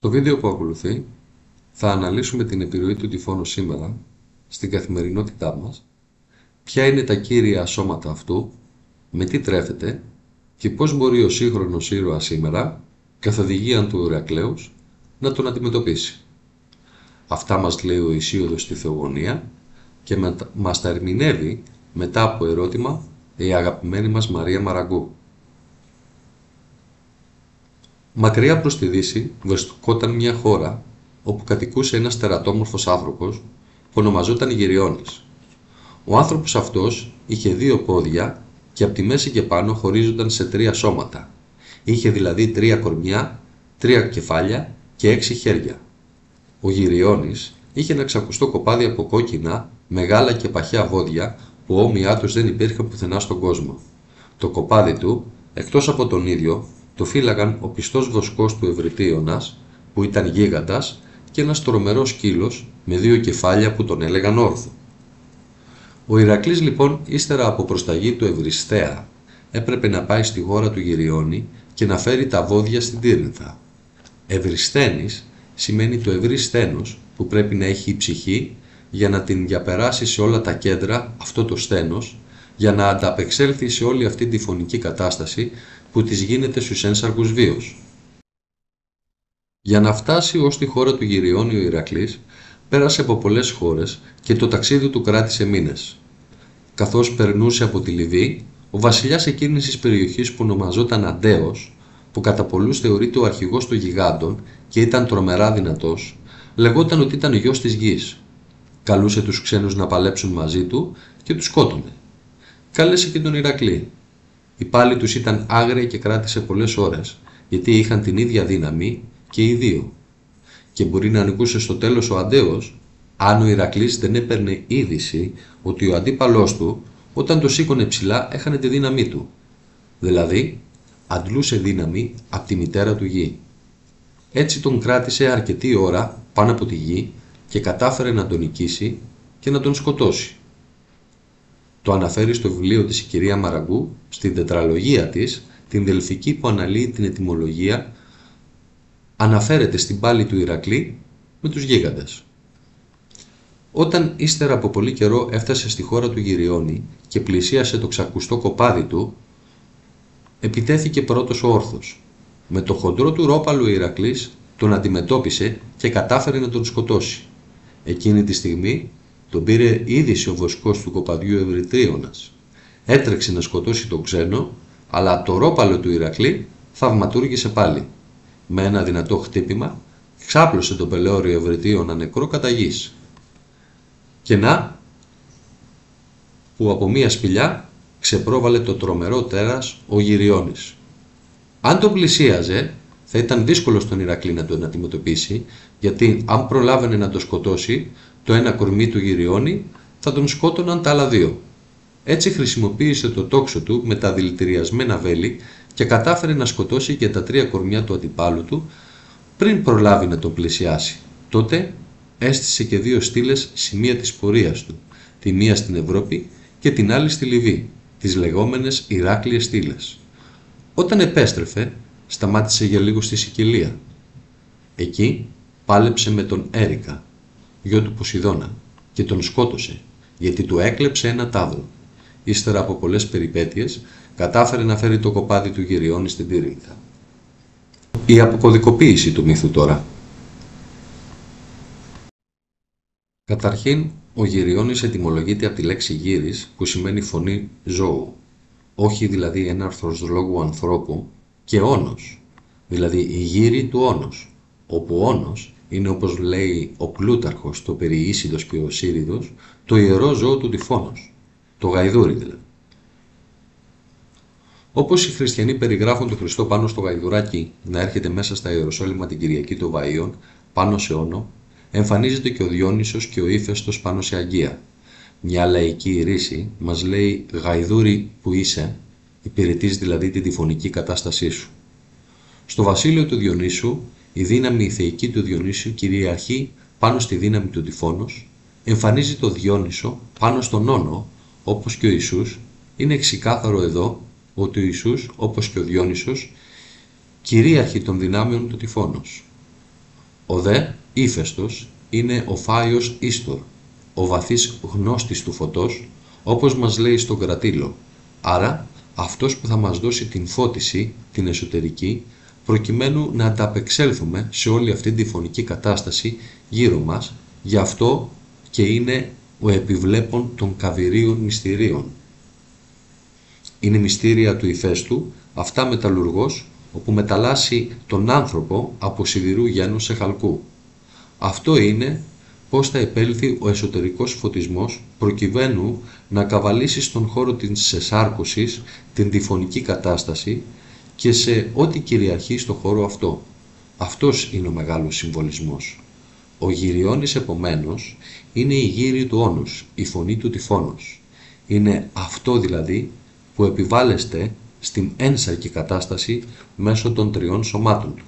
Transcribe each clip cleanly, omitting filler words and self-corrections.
Στο βίντεο που ακολουθεί θα αναλύσουμε την επιρροή του τυφώνου σήμερα στην καθημερινότητά μας, ποια είναι τα κύρια σώματα αυτού, με τι τρέφεται και πώς μπορεί ο σύγχρονος ήρωας σήμερα, καθοδηγία του Ηρακλέους, να τον αντιμετωπίσει. Αυτά μας λέει ο Ησίωδος στη Θεογονία και μας τα ερμηνεύει μετά από ερώτημα η αγαπημένη μας Μαρία Μαραγκού. Μακριά προς τη Δύση βρισκόταν μια χώρα όπου κατοικούσε ένας τερατόμορφος άνθρωπος που ονομαζόταν Γυριώνης. Ο άνθρωπος αυτός είχε 2 πόδια και από τη μέση και πάνω χωρίζονταν σε 3 σώματα. Είχε δηλαδή 3 κορμιά, 3 κεφάλια και 6 χέρια. Ο Γυριώνης είχε ένα ξακουστό κοπάδι από κόκκινα, μεγάλα και παχιά βόδια που όμοιά τους δεν υπήρχαν πουθενά στον κόσμο. Το κοπάδι του, εκτός από τον ίδιο, το φύλαγαν ο πιστός βοσκός του Ευρυτίωνας, που ήταν γίγαντας, και ένας τρομερός σκύλος με 2 κεφάλια που τον έλεγαν Όρθο. Ο Ηρακλής λοιπόν, ύστερα από προσταγή του Ευρυσθέα, έπρεπε να πάει στη χώρα του Γυριώνη και να φέρει τα βόδια στην Τύρινθα. Ευρυσθένης σημαίνει το ευρύ στένος που πρέπει να έχει η ψυχή για να την διαπεράσει σε όλα τα κέντρα αυτό το στένος, για να ανταπεξέλθει σε όλη αυτή τη φωνική κατάσταση που της γίνεται στους ένσαρκους βίους. Για να φτάσει ως τη χώρα του Γυριώνη ο Ηρακλής, πέρασε από πολλές χώρες και το ταξίδι του κράτησε μήνες. Καθώς περνούσε από τη Λιβύη, ο βασιλιάς εκείνης της περιοχής που ονομαζόταν Αντέος, που κατά πολλούς θεωρείται ο αρχηγός των γιγάντων και ήταν τρομερά δυνατός, λεγόταν ότι ήταν γιος της γης. Καλούσε τους ξένους να παλέψουν μαζί του και τους σκότωνε. Κάλεσε και τον Ηρακλή. Η πάλη τους ήταν άγρια και κράτησε πολλές ώρες, γιατί είχαν την ίδια δύναμη και οι δύο. Και μπορεί να νικούσε στο τέλος ο Αντέος, αν ο Ηρακλής δεν έπαιρνε είδηση ότι ο αντίπαλός του, όταν το σήκωνε ψηλά, έχανε τη δύναμή του. Δηλαδή, αντλούσε δύναμη από τη μητέρα του γη. Έτσι τον κράτησε αρκετή ώρα πάνω από τη γη και κατάφερε να τον νικήσει και να τον σκοτώσει. Το αναφέρει στο βιβλίο της η κυρία Μαραγκού, στην τετραλογία της, την δελφική που αναλύει την ετυμολογία, αναφέρεται στην πάλη του Ηρακλή με τους γίγαντες. Όταν ύστερα από πολύ καιρό έφτασε στη χώρα του Γυριώνη και πλησίασε το ξακουστό κοπάδι του, επιτέθηκε πρώτος ο Όρθος. Με το χοντρό του ρόπαλο ο Ηρακλής τον αντιμετώπισε και κατάφερε να τον σκοτώσει. Εκείνη τη στιγμή τον πήρε είδηση ο βοσκός του κοπαδιού Ευρυτίωνας. Έτρεξε να σκοτώσει τον ξένο, αλλά το ρόπαλο του Ηρακλή θαυματούργησε πάλι. Με ένα δυνατό χτύπημα ξάπλωσε τον πελώριο Ευρυτίωνα νεκρό κατά γης. Και να, που από μία σπηλιά ξεπρόβαλε το τρομερό τέρας ο Γυριώνης. Αν τον πλησίαζε, θα ήταν δύσκολο στον Ηρακλή να τον αντιμετωπίσει, γιατί αν προλάβαινε να τον σκοτώσει, το ένα κορμί του Γυριώνη θα τον σκότωναν τα άλλα 2. Έτσι χρησιμοποίησε το τόξο του με τα δηλητηριασμένα βέλη και κατάφερε να σκοτώσει και τα 3 κορμιά του αντιπάλου του πριν προλάβει να τον πλησιάσει. Τότε έστησε και 2 στήλες σημεία της πορείας του, τη μία στην Ευρώπη και την άλλη στη Λιβύη, τις λεγόμενες Ηράκλειες στήλες. Όταν επέστρεφε, σταμάτησε για λίγο στη Σικελία. Εκεί πάλεψε με τον Έρικα, γιο του Ποσειδώνα, και τον σκότωσε, γιατί του έκλεψε ένα τάβρο. Ύστερα από πολλές περιπέτειες, κατάφερε να φέρει το κοπάδι του Γυριώνη στην Τύρινθα. Η αποκωδικοποίηση του μύθου τώρα. Καταρχήν, ο Γυριώνης ετυμολογείται από τη λέξη γύρις, που σημαίνει φωνή ζώου, όχι δηλαδή έναρθρος λόγου ανθρώπου, και όνος, δηλαδή η γύρι του όνος, όπου όνος είναι, όπως λέει ο Πλούταρχος το περί Ίσιδος και ο Σύριδος, το ιερό ζώο του τυφώνος, το γαϊδούρι δηλαδή. Όπως οι χριστιανοί περιγράφουν τον Χριστό πάνω στο γαϊδουράκι να έρχεται μέσα στα Ιεροσόλυμα την Κυριακή των Βαΐων πάνω σε όνο, εμφανίζεται και ο Διόνυσος και ο Ήφαιστος πάνω σε αγγεία. Μια λαϊκή ρίση μας λέει «Γαϊδούρι που είσαι», υπηρετείς δηλαδή την τυφωνική κατάστασή σου. Στο βασίλειο του Διονύσου, η δύναμη η θεϊκή του Διονύσου κυριαρχεί πάνω στη δύναμη του τυφώνος, εμφανίζει το Διόνυσο πάνω στον όνο, όπως και ο Ιησούς. Είναι ξεκάθαρο εδώ ότι ο Ιησούς, όπως και ο Διόνυσος, κυρίαρχη των δυνάμεων του τυφώνος. Ο δε ύφεστος είναι ο φάιος ίστορ, ο βαθύς γνώστης του φωτός, όπως μας λέει στον Κρατήλο. Άρα αυτός που θα μας δώσει την φώτιση, την εσωτερική, προκειμένου να ανταπεξέλθουμε σε όλη αυτή τη φωνική κατάσταση γύρω μας, γι' αυτό και είναι ο επιβλέπων των καβυρίων μυστηρίων. Είναι μυστήρια του ηφαίστου, αυτά μεταλλουργός, όπου μεταλλάσσει τον άνθρωπο από σιδηρού γένους σε χαλκού. Αυτό είναι πώς θα επέλθει ο εσωτερικός φωτισμός προκειμένου να καβαλήσει στον χώρο της εσάρκωσης την διφωνική κατάσταση και σε ό,τι κυριαρχεί στο χώρο αυτό. Αυτός είναι ο μεγάλος συμβολισμός. Ο γυριώνης επομένως είναι η γύρι του όνους, η φωνή του τυφώνος. Είναι αυτό δηλαδή που επιβάλλεστε στην ένσαρκη κατάσταση μέσω των τριών σωμάτων του.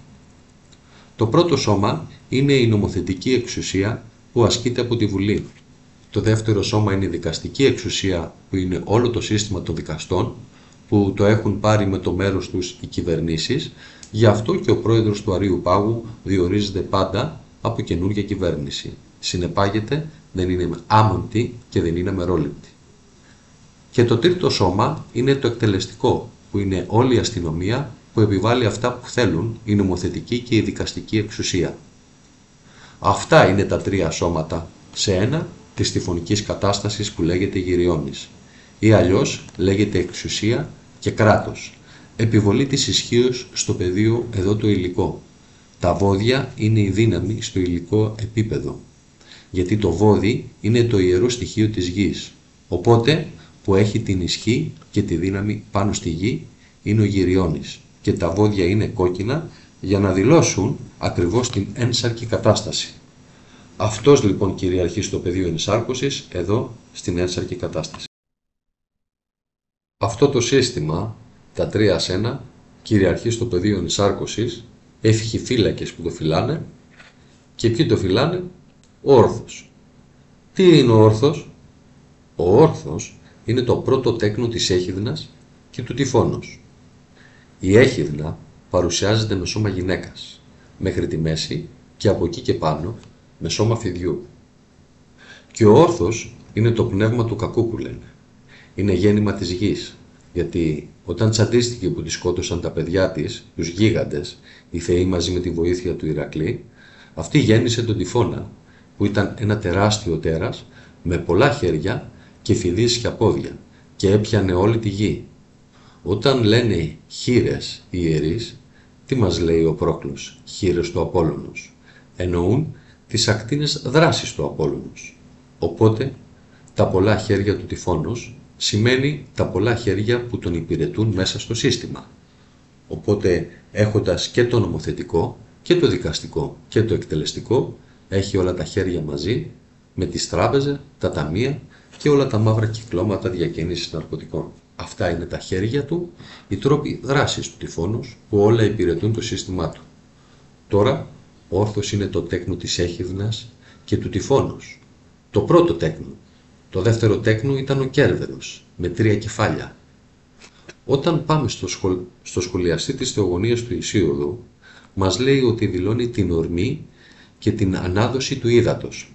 Το πρώτο σώμα είναι η νομοθετική εξουσία που ασκείται από τη Βουλή. Το δεύτερο σώμα είναι η δικαστική εξουσία που είναι όλο το σύστημα των δικαστών που το έχουν πάρει με το μέρος τους οι κυβερνήσεις, γι' αυτό και ο πρόεδρος του Αρείου Πάγου διορίζεται πάντα από καινούργια κυβέρνηση. Συνεπάγεται, δεν είναι άμοντη και δεν είναι αμερόληπτη. Και το τρίτο σώμα είναι το εκτελεστικό, που είναι όλη η αστυνομία που επιβάλλει αυτά που θέλουν η νομοθετική και η δικαστική εξουσία. Αυτά είναι τα τρία σώματα σε ένα της τυφωνικής κατάστασης που λέγεται γυριώνης ή αλλιώς λέγεται εξουσία και κράτος, επιβολή της ισχύως στο πεδίο εδώ το υλικό. Τα βόδια είναι η δύναμη στο υλικό επίπεδο, γιατί το βόδι είναι το ιερό στοιχείο της γης, οπότε που έχει την ισχύ και τη δύναμη πάνω στη γη είναι ο γυριώνης και τα βόδια είναι κόκκινα για να δηλώσουν ακριβώς την ένσαρκη κατάσταση. Αυτός λοιπόν κυριαρχεί στο πεδίο ενσάρκωσης εδώ στην ένσαρκη κατάσταση. Αυτό το σύστημα, τα τρία σένα, κυριαρχεί στο πεδίο ενσάρκωσης, έχει φύλακες που το φυλάνε και ποιοι το φυλάνε? Ο όρθος. Τι είναι ο όρθος? Ο όρθος είναι το πρώτο τέκνο της έχιδνας και του τυφώνος. Η έχιδνα παρουσιάζεται με σώμα γυναίκας, μέχρι τη μέση και από εκεί και πάνω με σώμα φιδιού. Και ο όρθος είναι το πνεύμα του κακού που λένε. Είναι γέννημα της γης, γιατί όταν τσαντίστηκε που τη σκότωσαν τα παιδιά της, τους γίγαντες, οι θεοί μαζί με τη βοήθεια του Ηρακλή, αυτή γέννησε τον Τυφώνα, που ήταν ένα τεράστιο τέρας με πολλά χέρια και φιδίσια πόδια και έπιανε όλη τη γη. Όταν λένε χήρες οι ιερείς, τι μας λέει ο Πρόκλος, χήρες του Απόλλωνος? Εννοούν τις ακτίνες δράσης του Απόλλωνος. Οπότε τα πολλά χέρια του Τυφώνος σημαίνει τα πολλά χέρια που τον υπηρετούν μέσα στο σύστημα. Οπότε έχοντας και το νομοθετικό και το δικαστικό και το εκτελεστικό, έχει όλα τα χέρια μαζί με τις τράπεζες, τα ταμεία και όλα τα μαύρα κυκλώματα διακίνησης ναρκωτικών. Αυτά είναι τα χέρια του, οι τρόποι δράσης του Τυφώνος που όλα υπηρετούν το σύστημά του. Τώρα, ο όρθος είναι το τέκνο της έχιδνας και του Τυφώνος. Το πρώτο τέκνο. Το δεύτερο τέκνο ήταν ο Κέρβερος, με 3 κεφάλια. Όταν πάμε στο σχολιαστή της Θεογονίας του Ησίωδου, μας λέει ότι δηλώνει την ορμή και την ανάδοση του ύδατος.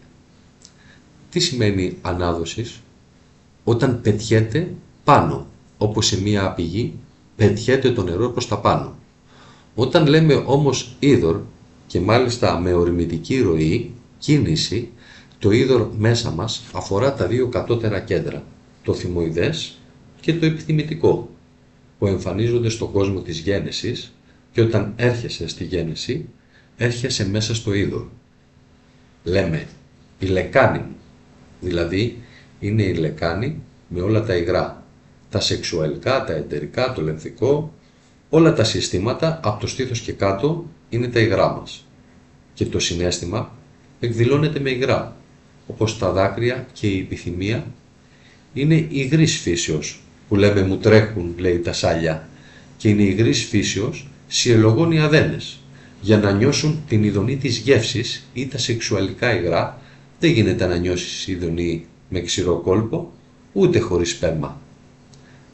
Τι σημαίνει ανάδοσης? Όταν πετιέται πάνω, όπως σε μία πηγή, πετιέται το νερό προς τα πάνω. Όταν λέμε όμως είδωρ, και μάλιστα με ορμητική ροή, κίνηση, το είδωρ μέσα μας αφορά τα δύο κατώτερα κέντρα, το θυμοειδές και το επιθυμητικό, που εμφανίζονται στον κόσμο της γένεσης και όταν έρχεσαι στη γένεση, έρχεσαι μέσα στο είδωρ. Λέμε η λεκάνη μου, δηλαδή είναι η λεκάνη με όλα τα υγρά, τα σεξουαλικά, τα εντερικά, το λεμφικό, όλα τα συστήματα από το στήθος και κάτω είναι τα υγρά μας. Και το συναίσθημα εκδηλώνεται με υγρά, όπως τα δάκρυα και η επιθυμία είναι υγρής φύσεως, που λέμε μου τρέχουν, λέει τα σάλια, και είναι υγρής φύσεως συελογών οι αδένες, για να νιώσουν την ειδονή της γεύσης ή τα σεξουαλικά υγρά. Δεν γίνεται να νιώσεις ειδονή με ξηρό κόλπο, ούτε χωρίς σπέρμα.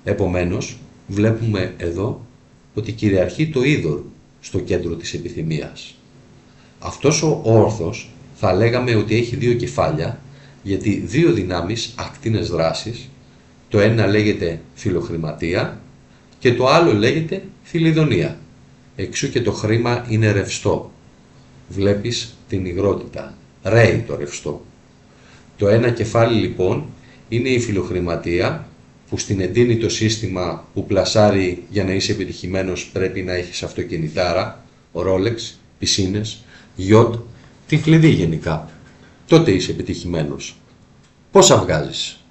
Επομένως, βλέπουμε εδώ ότι κυριαρχεί το είδωρ στο κέντρο της επιθυμίας. Αυτός ο όρθος θα λέγαμε ότι έχει δύο κεφάλια, γιατί δύο δυνάμεις, ακτίνες δράσης, το ένα λέγεται φιλοχρηματία και το άλλο λέγεται φιλιδονία. Εξού και το χρήμα είναι ρευστό. Βλέπεις την υγρότητα, ρέει το ρευστό. Το ένα κεφάλι λοιπόν είναι η φιλοχρηματία, που στην εντείνει το σύστημα που πλασάρει για να είσαι επιτυχημένος πρέπει να έχεις αυτοκινητάρα, ρόλεξ, πισίνες, γιότ, την κλειδί γενικά. Τότε είσαι επιτυχημένος. Πόσα βγάζεις?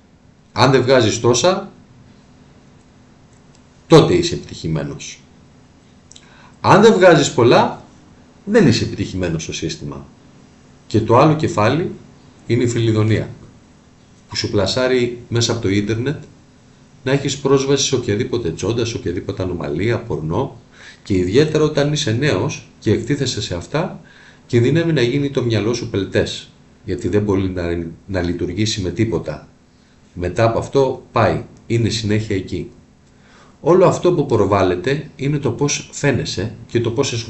Αν δεν βγάζεις τόσα, τότε είσαι επιτυχημένος. Αν δεν βγάζεις πολλά, δεν είσαι επιτυχημένος στο σύστημα. Και το άλλο κεφάλι είναι η φιλιδονία, που σου πλασάρει μέσα από το ίντερνετ να έχεις πρόσβαση σε οποιαδήποτε τσόντα, σε οποιαδήποτε ανομαλία, πορνό, και ιδιαίτερα όταν είσαι νέος και εκτίθεσαι σε αυτά, κινδυνεύει να γίνει το μυαλό σου πελτές, γιατί δεν μπορεί να λειτουργήσει με τίποτα. Μετά από αυτό πάει, είναι συνέχεια εκεί. Όλο αυτό που προβάλλεται είναι το πώς φαίνεσαι και το πόσες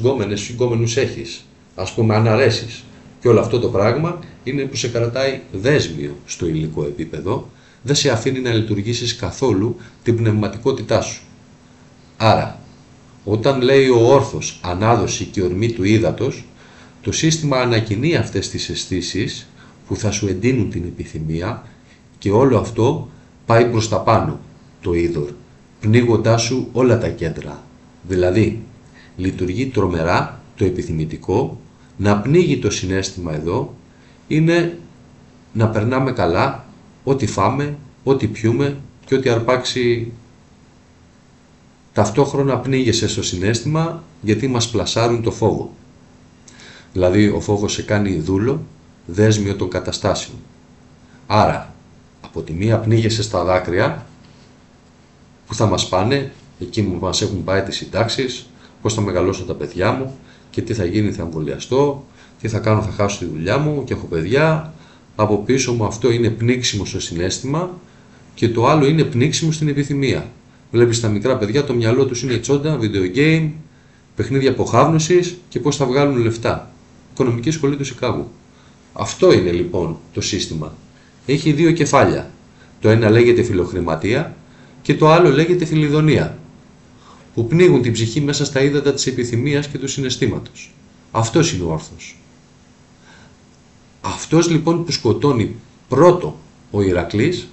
γκόμενους έχεις. Ας πούμε, αν αρέσεις. Και όλο αυτό το πράγμα είναι που σε κρατάει δέσμιο στο υλικό επίπεδο, δεν σε αφήνει να λειτουργήσεις καθόλου την πνευματικότητά σου. Άρα, όταν λέει ο όρθος ανάδοση και ορμή του ύδατος, το σύστημα ανακοινεί αυτές τις αισθήσεις που θα σου εντείνουν την επιθυμία και όλο αυτό πάει προς τα πάνω, το είδωρ, πνίγοντάς σου όλα τα κέντρα. Δηλαδή, λειτουργεί τρομερά το επιθυμητικό, να πνίγει το συναίσθημα εδώ, είναι να περνάμε καλά, ό,τι φάμε, ό,τι πιούμε και ό,τι αρπάξει. Ταυτόχρονα πνίγεσαι στο συναίσθημα γιατί μας πλασάρουν το φόβο. Δηλαδή ο φόβος σε κάνει δούλο, δέσμιο των καταστάσεων. Άρα, από τη μία πνίγεσαι στα δάκρυα που θα μας πάνε, εκεί που μας έχουν πάει τις συντάξεις, πώς θα μεγαλώσω τα παιδιά μου και τι θα γίνει, θα εμβολιαστώ, τι θα κάνω, θα χάσω τη δουλειά μου και έχω παιδιά. Από πίσω μου αυτό είναι πνίξιμο στο συναίσθημα και το άλλο είναι πνίξιμο στην επιθυμία. Βλέπεις τα μικρά παιδιά, το μυαλό τους είναι τσόντα, video game, παιχνίδια αποχάβνωσης και πώς θα βγάλουν λεφτά. Οικονομική σχολή του Σικάγου. Αυτό είναι λοιπόν το σύστημα. Έχει δύο κεφάλια. Το ένα λέγεται φιλοχρηματία και το άλλο λέγεται φιλιδονία, που πνίγουν την ψυχή μέσα στα ύδατα της επιθυμίας και του συναισθήματος. Αυτός είναι ο όρθος. Αυτός λοιπόν που σκοτώνει πρώτο ο Ηρακλής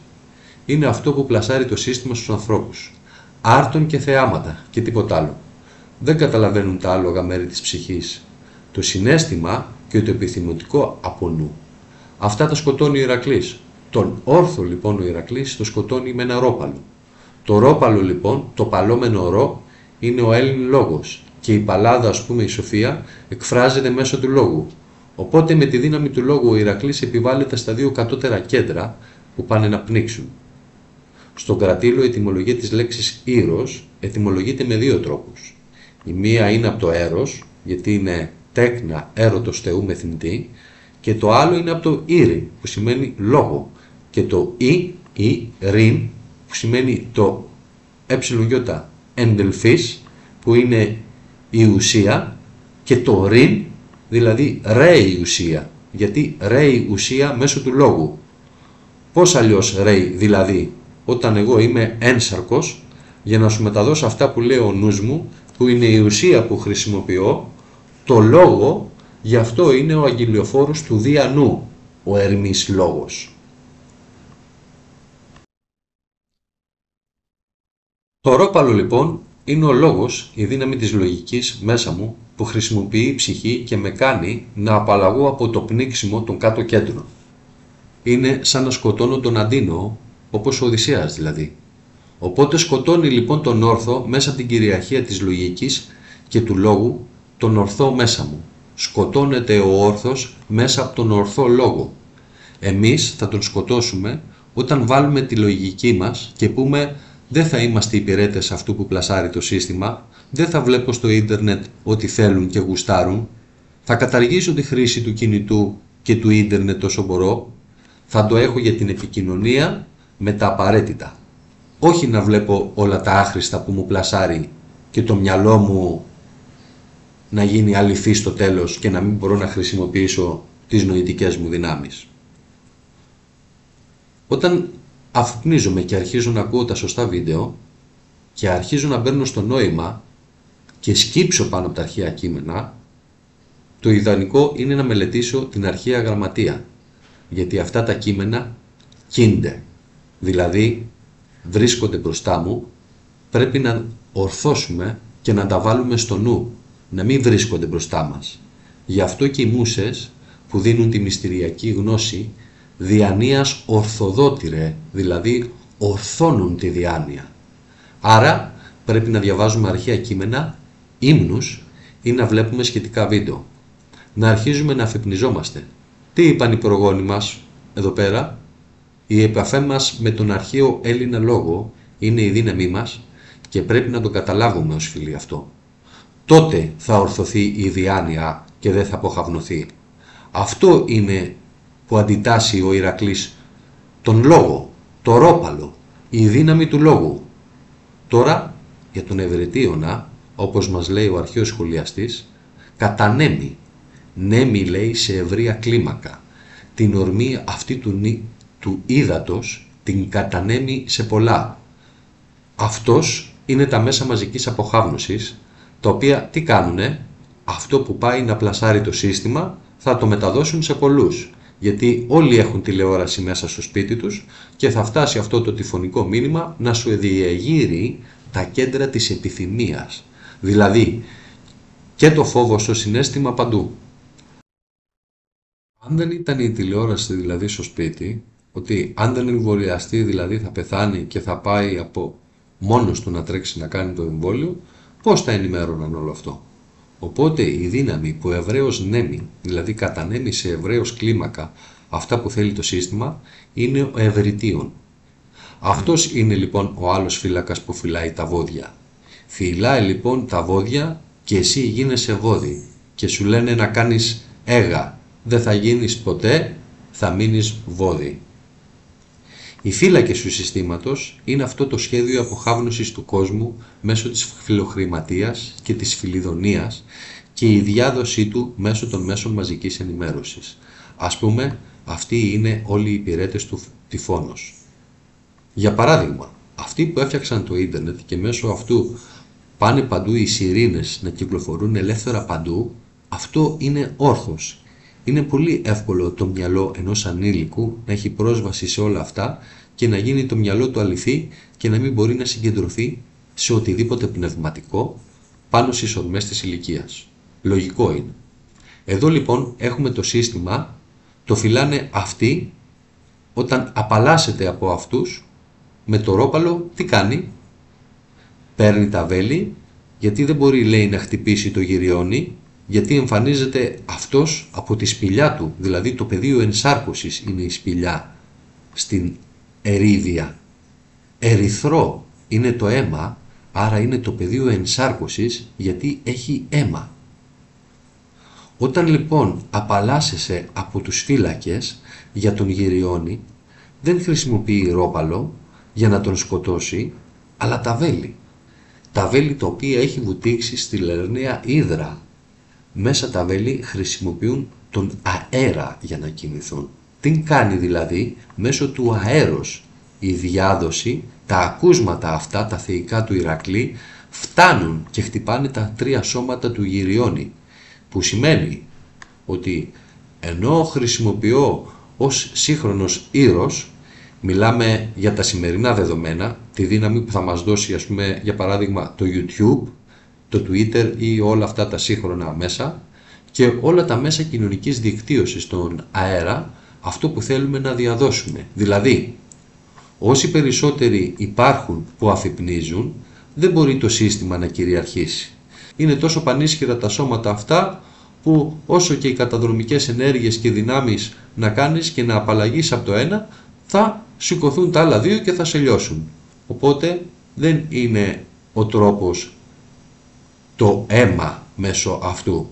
είναι αυτό που πλασάρει το σύστημα στους ανθρώπους. Άρτων και θεάματα και τίποτα άλλο. Δεν καταλαβαίνουν τα άλογα μέρη της ψυχής. Το συναίσθημα και το επιθυμητικό από νου. Αυτά τα σκοτώνει ο Ηρακλής. Τον όρθο λοιπόν ο Ηρακλής το σκοτώνει με ένα ρόπαλο. Το ρόπαλο λοιπόν, το παλόμενο ρο, είναι ο Έλλην λόγος και η παλάδα, ας πούμε η Σοφία, εκφράζεται μέσω του λόγου. Οπότε με τη δύναμη του λόγου ο Ηρακλής επιβάλλεται στα δύο κατώτερα κέντρα που πάνε να πνίξουν. Στον κρατήλο η ετυμολογία της λέξης ήρος ετυμολογείται με δύο τρόπους. Η μία είναι από το έρος, γιατί είναι τέκνα έρωτος Θεού με θνητή, και το άλλο είναι από το ήρη, που σημαίνει λόγο, και το ή ριν, που σημαίνει το γιώτα εντελφής, που είναι η ουσία, και το ριν, δηλαδή ρέει ουσία, γιατί ρέει ουσία μέσω του λόγου. Πώς αλλιώς ρέει, δηλαδή, όταν εγώ είμαι ένσαρκος, για να σου μεταδώσω αυτά που λέει ο νους μου, που είναι η ουσία που χρησιμοποιώ, το λόγο, γι' αυτό είναι ο αγγελιοφόρος του Δία Νου, ο Ερμής λόγος. Το ρόπαλο λοιπόν είναι ο λόγος, η δύναμη της λογικής μέσα μου, που χρησιμοποιεί η ψυχή και με κάνει να απαλλαγώ από το πνίξιμο των κάτω κέντρων. Είναι σαν να σκοτώνω τον αντίνωο, όπως ο Οδυσσέας δηλαδή. Οπότε σκοτώνει λοιπόν τον όρθο μέσα από την κυριαρχία της λογικής και του λόγου, τον ορθό μέσα μου. Σκοτώνεται ο όρθος μέσα από τον ορθό λόγο. Εμείς θα τον σκοτώσουμε όταν βάλουμε τη λογική μας και πούμε δεν θα είμαστε υπηρέτες αυτού που πλασάρει το σύστημα, δεν θα βλέπω στο ίντερνετ ό,τι θέλουν και γουστάρουν, θα καταργήσω τη χρήση του κινητού και του ίντερνετ όσο μπορώ, θα το έχω για την επικοινωνία με τα απαραίτητα. Όχι να βλέπω όλα τα άχρηστα που μου πλασάρει και το μυαλό μου να γίνει αληθή στο τέλος και να μην μπορώ να χρησιμοποιήσω τις νοητικές μου δυνάμεις. Όταν αφυπνίζομαι και αρχίζω να ακούω τα σωστά βίντεο και αρχίζω να μπαίνω στο νόημα και σκύψω πάνω από τα αρχαία κείμενα, το ιδανικό είναι να μελετήσω την αρχαία γραμματεία, γιατί αυτά τα κείμενα κίνται, δηλαδή βρίσκονται μπροστά μου, πρέπει να ορθώσουμε και να τα βάλουμε στο νου, να μην βρίσκονται μπροστά μας. Γι' αυτό και οι μούσες που δίνουν τη μυστηριακή γνώση διανοίας ορθοδότηρε, δηλαδή ορθώνουν τη διάνοια. Άρα πρέπει να διαβάζουμε αρχαία κείμενα, ύμνους ή να βλέπουμε σχετικά βίντεο. Να αρχίζουμε να αφυπνιζόμαστε. Τι είπαν οι προγόνοι μας εδώ πέρα? Η επαφή μας με τον αρχαίο Έλληνα λόγο είναι η δύναμή μας και πρέπει να το καταλάβουμε ως φίλοι αυτό. Τότε θα ορθωθεί η διάνοια και δεν θα αποχαυνοθεί. Αυτό είναι που αντιτάσσει ο Ηρακλής τον λόγο, το ρόπαλο, η δύναμη του λόγου. Τώρα για τον Ευρετίωνα, όπως μας λέει ο αρχαίος σχολιαστής, κατανέμει. Νέμει, λέει, σε ευρεία κλίμακα. Την ορμή αυτή του ύδατος την κατανέμει σε πολλά. Αυτός είναι τα μέσα μαζικής αποχάβνωσης, τα οποία τι κάνουνε? Αυτό που πάει να πλασάρει το σύστημα θα το μεταδώσουν σε πολλούς. Γιατί όλοι έχουν τηλεόραση μέσα στο σπίτι τους και θα φτάσει αυτό το τυφωνικό μήνυμα να σου διεγείρει τα κέντρα της επιθυμίας. Δηλαδή και το φόβο στο συναίσθημα παντού. Αν δεν ήταν η τηλεόραση δηλαδή στο σπίτι, ότι αν δεν εμβολιαστεί δηλαδή θα πεθάνει και θα πάει από μόνος του να τρέξει να κάνει το εμβόλιο, πώς θα ενημέρωναν όλο αυτό? Οπότε η δύναμη που ευρέως νέμει, δηλαδή κατανέμει σε ευρέως κλίμακα αυτά που θέλει το σύστημα, είναι ο ευρυτίων. Αυτός είναι λοιπόν ο άλλος φύλακας που φυλάει τα βόδια. Φυλάει λοιπόν τα βόδια και εσύ γίνεσαι βόδι και σου λένε να κάνεις έγα. Δεν θα γίνεις ποτέ, θα μείνεις βόδι. Οι φύλακες του συστήματος είναι αυτό το σχέδιο αποχάβνωσης του κόσμου μέσω της φιλοχρηματίας και της φιλιδονίας και η διάδοσή του μέσω των μέσων μαζικής ενημέρωσης. Ας πούμε, αυτοί είναι όλοι οι υπηρέτες του τυφώνος. Για παράδειγμα, αυτοί που έφτιαξαν το ίντερνετ και μέσω αυτού πάνε παντού οι σιρήνες να κυκλοφορούν ελεύθερα παντού, αυτό είναι όρθος. Είναι πολύ εύκολο το μυαλό ενός ανήλικου να έχει πρόσβαση σε όλα αυτά και να γίνει το μυαλό του αληθή και να μην μπορεί να συγκεντρωθεί σε οτιδήποτε πνευματικό πάνω στις ορμές της ηλικίας. Λογικό είναι. Εδώ λοιπόν έχουμε το σύστημα, το φυλάνε αυτοί, όταν απαλλάσσεται από αυτούς, με το ρόπαλο τι κάνει? Παίρνει τα βέλη, γιατί δεν μπορεί λέει να χτυπήσει το γυριόνι, γιατί εμφανίζεται αυτός από τη σπηλιά του, δηλαδή το πεδίο ενσάρκωσης είναι η σπηλιά στην ερίδια. Ερυθρό είναι το αίμα, άρα είναι το πεδίο ενσάρκωσης γιατί έχει αίμα. Όταν λοιπόν απαλλάσσεσαι από τους φύλακες για τον γυριόνι, δεν χρησιμοποιεί ρόπαλο για να τον σκοτώσει, αλλά τα βέλη. Τα βέλη τα οποία έχει βουτήξει στη λερναία ύδρα. Μέσα τα βέλη χρησιμοποιούν τον αέρα για να κινηθούν. Τι κάνει δηλαδή? Μέσω του αέρος η διάδοση, τα ακούσματα αυτά, τα θεϊκά του Ηρακλή, φτάνουν και χτυπάνε τα τρία σώματα του γυριόνι, που σημαίνει ότι ενώ χρησιμοποιώ ως σύγχρονος ήρος, μιλάμε για τα σημερινά δεδομένα, τη δύναμη που θα μας δώσει ας πούμε για παράδειγμα το YouTube, το Twitter ή όλα αυτά τα σύγχρονα μέσα και όλα τα μέσα κοινωνικής δικτύωσης στον αέρα, αυτό που θέλουμε να διαδώσουμε. Δηλαδή, όσοι περισσότεροι υπάρχουν που αφυπνίζουν, δεν μπορεί το σύστημα να κυριαρχήσει. Είναι τόσο πανίσχυρα τα σώματα αυτά που όσο και οι καταδρομικές ενέργειες και δυνάμεις να κάνεις και να απαλλαγείς από το ένα, θα σηκωθούν τα άλλα δύο και θα σε λιώσουν. Οπότε δεν είναι ο τρόπος το αίμα μέσω αυτού.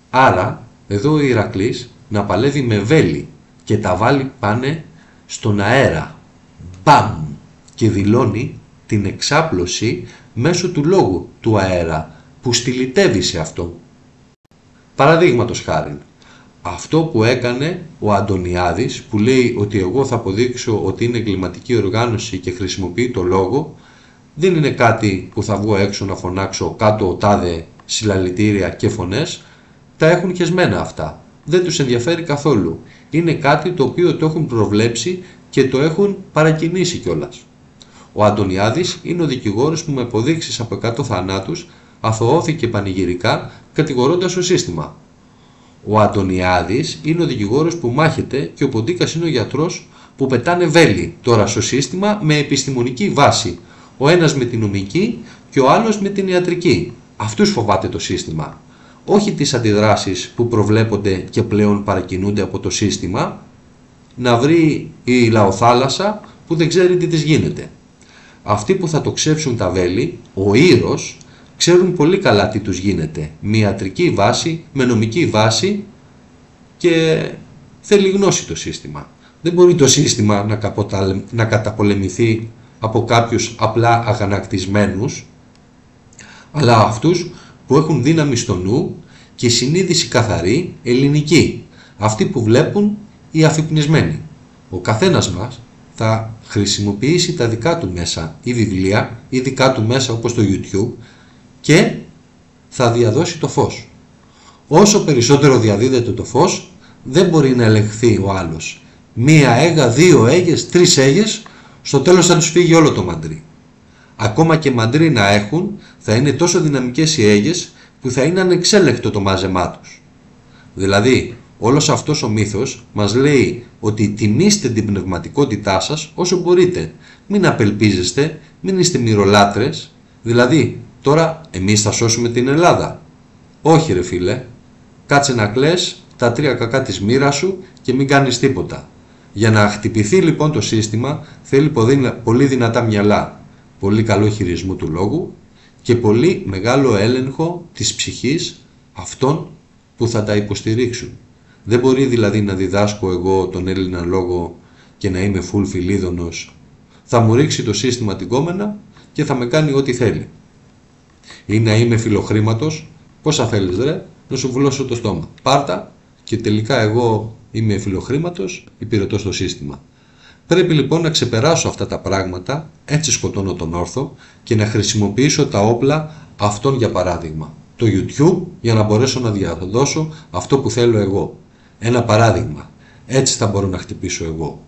Άρα εδώ ο Ηρακλής να παλεύει με βέλη και τα βάλει πάνε στον αέρα. Μπαμ! Και δηλώνει την εξάπλωση μέσω του λόγου του αέρα που στυλιτεύει σε αυτό. Παραδείγματος χάριν, αυτό που έκανε ο Αντωνιάδης, που λέει ότι εγώ θα αποδείξω ότι είναι εγκληματική οργάνωση και χρησιμοποιεί το λόγο, δεν είναι κάτι που θα βγω έξω να φωνάξω κάτω τάδε συλλαλητήρια και φωνές. Τα έχουν χεσμένα αυτά. Δεν τους ενδιαφέρει καθόλου. Είναι κάτι το οποίο το έχουν προβλέψει και το έχουν παρακινήσει κιόλας. Ο Αντωνιάδης είναι ο δικηγόρος που με αποδείξεις από 100 θανάτους αθωώθηκε πανηγυρικά κατηγορώντας το σύστημα. Ο Αντωνιάδης είναι ο δικηγόρος που μάχεται και ο Ποντίκας είναι ο γιατρός που πετάνε βέλη τώρα στο σύστημα με επιστημονική βάση. Ο ένας με την νομική και ο άλλος με την ιατρική. Αυτούς φοβάται το σύστημα. Όχι τις αντιδράσεις που προβλέπονται και πλέον παρακινούνται από το σύστημα, να βρει η λαοθάλασσα που δεν ξέρει τι της γίνεται. Αυτοί που θα το ξέψουν τα βέλη, ο Ήρος, ξέρουν πολύ καλά τι τους γίνεται. Με ιατρική βάση, με νομική βάση και θέλει γνώση το σύστημα. Δεν μπορεί το σύστημα να καταπολεμηθεί από κάποιους απλά αγανακτισμένους, αλλά αυτούς που έχουν δύναμη στο νου και συνείδηση καθαρή ελληνική, αυτοί που βλέπουν οι αφυπνισμένοι. Ο καθένας μας θα χρησιμοποιήσει τα δικά του μέσα ή βιβλία ή δικά του μέσα όπως το YouTube και θα διαδώσει το φως. Όσο περισσότερο διαδίδεται το φως, δεν μπορεί να ελεγχθεί ο άλλος. Μία έγα, 2 έγες, 3 έγες, στο τέλος θα τους φύγει όλο το μαντρί. Ακόμα και μαντρί να έχουν, θα είναι τόσο δυναμικές οι έγες που θα είναι ανεξέλεκτο το μάζεμά τους. Δηλαδή, όλος αυτός ο μύθος μας λέει ότι τιμήστε την πνευματικότητά σας όσο μπορείτε. Μην απελπίζεστε, μην είστε μυρολάτρες. Δηλαδή, τώρα εμείς θα σώσουμε την Ελλάδα. Όχι ρε φίλε, κάτσε να κλαις τα 3 κακά της μοίρας σου και μην κάνεις τίποτα. Για να χτυπηθεί λοιπόν το σύστημα θέλει πολύ δυνατά μυαλά, πολύ καλό χειρισμό του λόγου και πολύ μεγάλο έλεγχο της ψυχής αυτών που θα τα υποστηρίξουν. Δεν μπορεί δηλαδή να διδάσκω εγώ τον Έλληνα λόγο και να είμαι φουλ φιλίδωνος. Θα μου ρίξει το σύστημα την κόμενα και θα με κάνει ό,τι θέλει. Ή να είμαι φιλοχρήματος, πόσα θέλεις ρε, να σου βουλώσω το στόμα. Πάρτα και τελικά εγώ είμαι φιλοχρήματος, υπηρετώ στο σύστημα. Πρέπει λοιπόν να ξεπεράσω αυτά τα πράγματα, έτσι σκοτώνω τον όρθο και να χρησιμοποιήσω τα όπλα αυτών για παράδειγμα. Το YouTube για να μπορέσω να διαδώσω αυτό που θέλω εγώ. Ένα παράδειγμα. Έτσι θα μπορώ να χτυπήσω εγώ.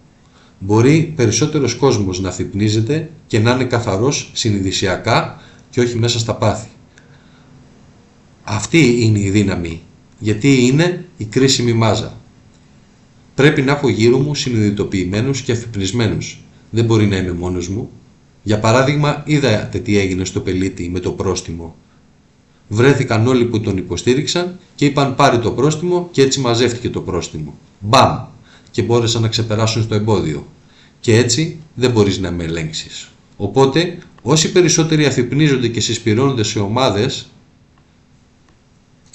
Μπορεί περισσότερος κόσμος να αφυπνίζεται και να είναι καθαρός συνειδησιακά και όχι μέσα στα πάθη. Αυτή είναι η δύναμη, γιατί είναι η κρίσιμη μάζα. Πρέπει να έχω γύρω μου συνειδητοποιημένους και αφυπνισμένους. Δεν μπορεί να είμαι μόνος μου. Για παράδειγμα, είδατε τι έγινε στο Πελίτη με το πρόστιμο. Βρέθηκαν όλοι που τον υποστήριξαν και είπαν πάρει το πρόστιμο και έτσι μαζεύτηκε το πρόστιμο. Μπαμ! Και μπόρεσαν να ξεπεράσουν στο εμπόδιο. Και έτσι δεν μπορείς να με ελέγξεις. Οπότε, όσοι περισσότεροι αφυπνίζονται και συσπυρώνονται σε ομάδες,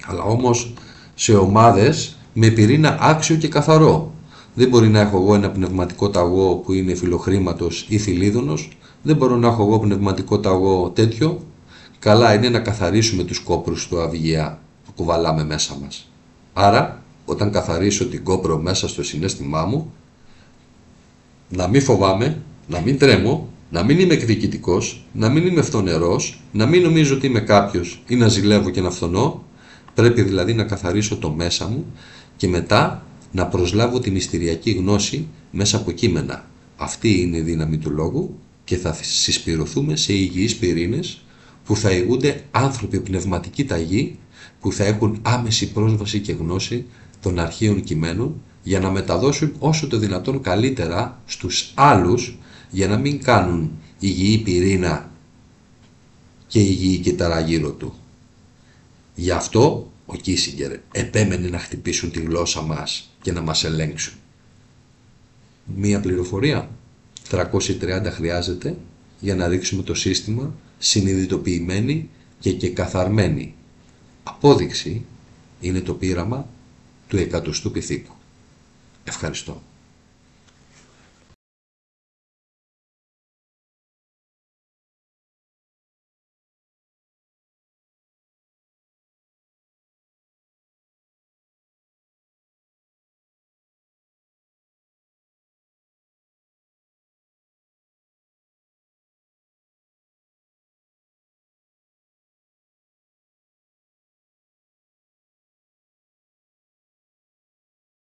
αλλά όμως σε ομάδες με πυρήνα άξιο και καθαρό. Δεν μπορεί να έχω εγώ ένα πνευματικό ταγό που είναι φιλοχρήματος ή θηλίδωνος. Δεν μπορώ να έχω εγώ πνευματικό ταγό τέτοιο. Καλά είναι να καθαρίσουμε τους κόπρους του αυγαία που κουβαλάμε μέσα μας. Άρα, όταν καθαρίσω την κόπρο μέσα στο συναίσθημά μου, να μην φοβάμαι, να μην τρέμω, να μην είμαι εκδικητικός, να μην είμαι φθονερός, να μην νομίζω ότι είμαι κάποιος ή να ζηλεύω και να φθονώ. Πρέπει δηλαδή να καθαρίσω το μέσα μου και μετά να προσλάβω τη μυστηριακή γνώση μέσα από κείμενα. Αυτή είναι η δύναμη του λόγου και θα συσπηρωθούμε σε υγιείς πυρήνες που θα ηγούνται άνθρωποι πνευματικοί ταγοί που θα έχουν άμεση πρόσβαση και γνώση των αρχαίων κειμένων για να μεταδώσουν όσο το δυνατόν καλύτερα στους άλλους για να μην κάνουν υγιή πυρήνα και υγιή κυταρά γύρω του. Γι' αυτό ο Κίσιγκερ επέμενε να χτυπήσουν τη γλώσσα μας και να μας ελέγξουν. Μία πληροφορία, 330 χρειάζεται για να ρίξουμε το σύστημα συνειδητοποιημένοι και καθαρμένοι. Απόδειξη είναι το πείραμα του 100ου πυθίκου. Ευχαριστώ.